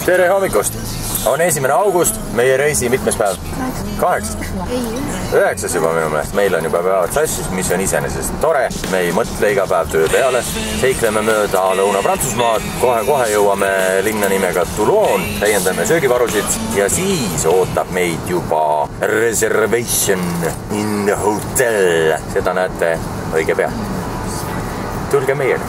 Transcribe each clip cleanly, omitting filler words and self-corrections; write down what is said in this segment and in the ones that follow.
Tere hommikust! On 1. august, meie reisi mitmes päev? 8. 9. juba minu meelest. Meil on juba päevad sassis, mis on iseenesest tore. Me ei mõtle iga päev töö peale. Seikleme mööda Lõuna-Prantsusmaad. Kohe jõuame linna nimega Toulon. Täiendame söögivarusid ja siis ootab meid juba reservation in the hotel. Seda näete õige pea. Tulge meiega.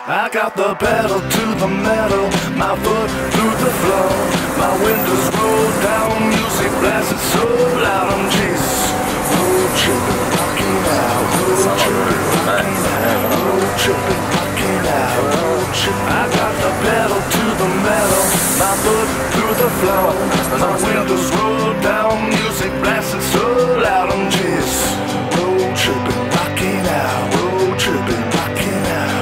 I got the pedal to the metal, my foot through the floor, my windows roll down, music blasted so loud, I'm Jesus. Road tripping, rocking out, road tripping, rocking out, road tripping, rocking out, road tripping. I got the pedal to the metal, my foot through the floor, my windows roll down, music blasted so loud, I'm Jesus. Road tripping, rocking out, road tripping, rocking out.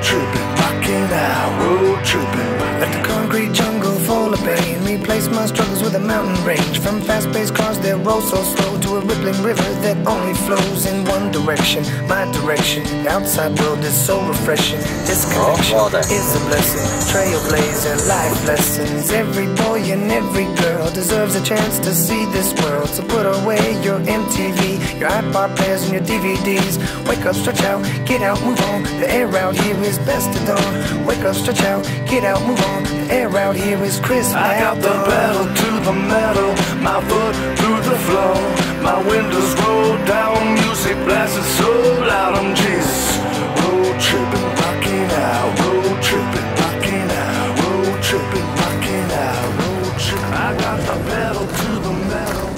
Tripping, rocking out, road tripping. Let the concrete jungle fall of pain replace my struggles with a mountain range. From fast-paced cars that roll so slow to a rippling river that only flows in one direction, my direction. The outside world is so refreshing. Disconnection is a blessing. Trailblazer, life lessons. Every boy and every girl deserves a chance to see this world. So put away your MTV, your iPod players and your DVDs. Wake up, stretch out, get out, move on. The air out here is best at dawn. Wake up, stretch out, get out, move on. The air out here is crisp. I got the pedal to the metal, my foot through the floor, my windows roll down, music blasted so loud, I'm Jesus. Road tripping, rocking out, road tripping, rocking out, road tripping, rocking out, road tripping. I got the pedal to the metal.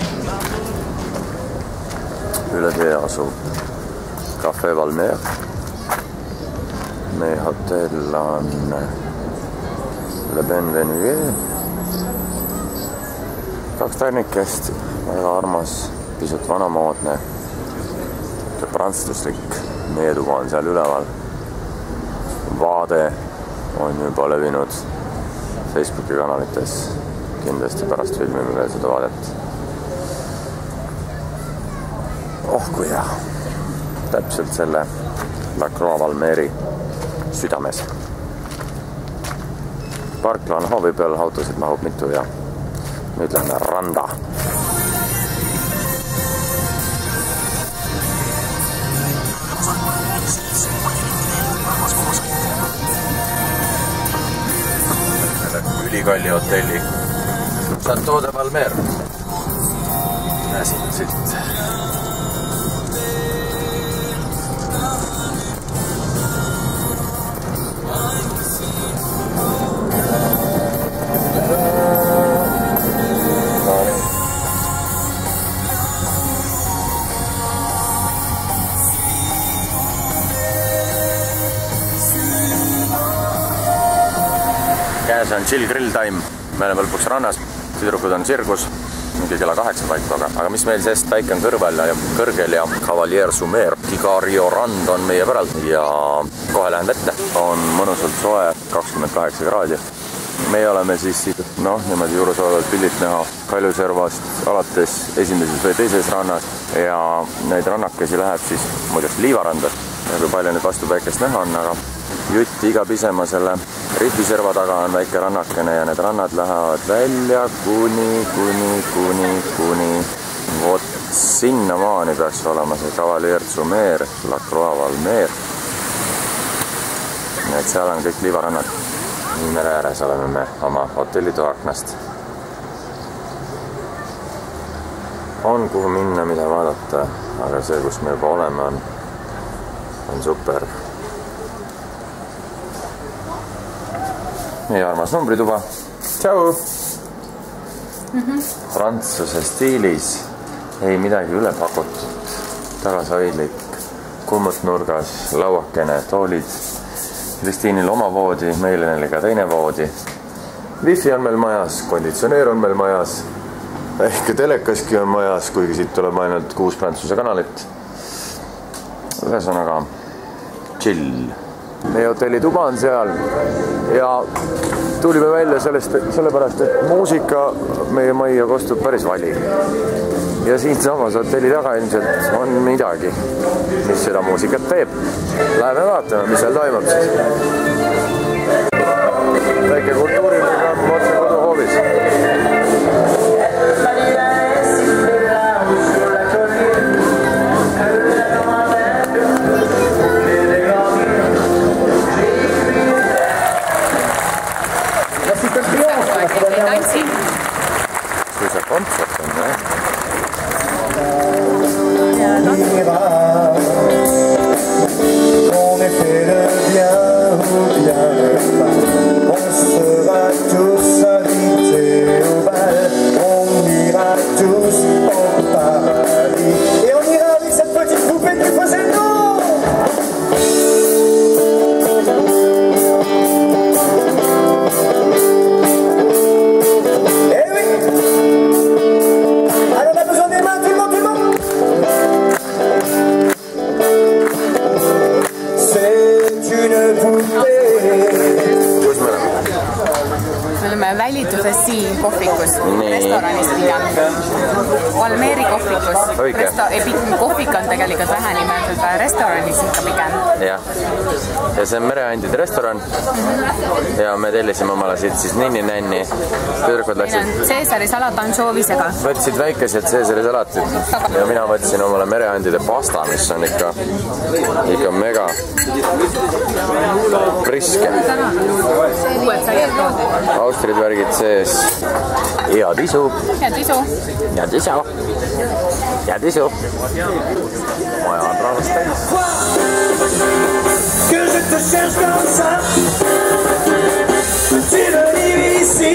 Üle tee asub Café Valmer. Meie hotell on Le Benvenue. 2 tärnikest, väga armas, pisut vanamoodne ja prantslaslik. Meie tuba on seal üleval. Vaade on juba levinud Facebooki kanalites. Kindlasti pärast filmime veel seda vaadet. Oh kui hea. Täpselt selle La Croix Valmeri südames. Parkla on hoovi peal, autosid mahub mitu ja nüüd lähme randa. Ülikalli hotelli Chateau de Valmer. Siin on silt. Käes on chill grill time, me oleme lõpuks rannas, tüdrukud on sirgus, mingi kella 8 paiku, aga mis meil sest päike on kõrgel ja Cavalier Sumer, Kigario rand on meie päral ja kohe lähen vette, on mõnusalt soe, 28 kraadi. Meie oleme siis, niimoodi juures olevad pildid näha Kaljuservast alates esimeses või teises rannas ja neid rannakesi läheb siis muidest Liivarandas, kui palju nüüd vastu päikest näha on, aga jutti iga pisema selle Rifiserva taga on väike rannakene ja need rannad lähevad välja kuni vot sinna maani peaks olema see Cavalier Sumer, La Croix Valmer. Need seal on kõik liivarannad. Nii mere ääres oleme me oma hotellitoa aknast. On kuhu minna, mida vaadata, aga see, kus me juba oleme, on super. Meie armas numbrituba. Tšau! Prantsuse stiilis ei midagi üle pakutud. Tagasihoidlik, kummut nurgas, lauakene, toolid. Kristiinil oma voodi, meile neile ka teine voodi. Wifi on meil majas, konditsioneer on meil majas. Ehk telekaski on majas, kuigi siit tuleb ainult 6 prantsuse kanalit. Ühesõnaga, chill. Meie hotelli tuba on seal ja tulime välja sellepärast, et muusika meie majja kostub päris vali. Ja siin samas hotelli taga ilmselt on midagi, mis seda muusikat teeb. Läheme vaatame, mis seal toimub siis. Väike kultuuriline otse koduhoov. hoovis. Kui see kontsert on, jah? On est fait le bien ou bien le mal. On sera tous invités au bal. On ira tous au paradis. Et on ira avec cette petite poupée qui faisait le nom. Eh oui. Allez, on a besoin des mains, tout le monde, tout le monde. Me oleme välituses siin kohvikus, restoranis pigem. Valmeeri kohvikus. Kohvik on tegelikult vähe nimetud, restoranis ikka pigem. Jah. Ja see on Mereandide restoran. Ja me tellisime omale siit siis ninni-nänni. Tüdrukud läksid... Caesari salat ansoovisega. Võtsid väikesed Caesari salatid. Ja mina võtsin omale Mereandide pasta, mis on ikka mega priske. Uued saiad toodud. Austrid värgid sees. Ja tisu. Ja tisu. Ja tisu. Ja tisu. Maja on rahvast täis. Que je te cherche comme ça. Tu me dis ici.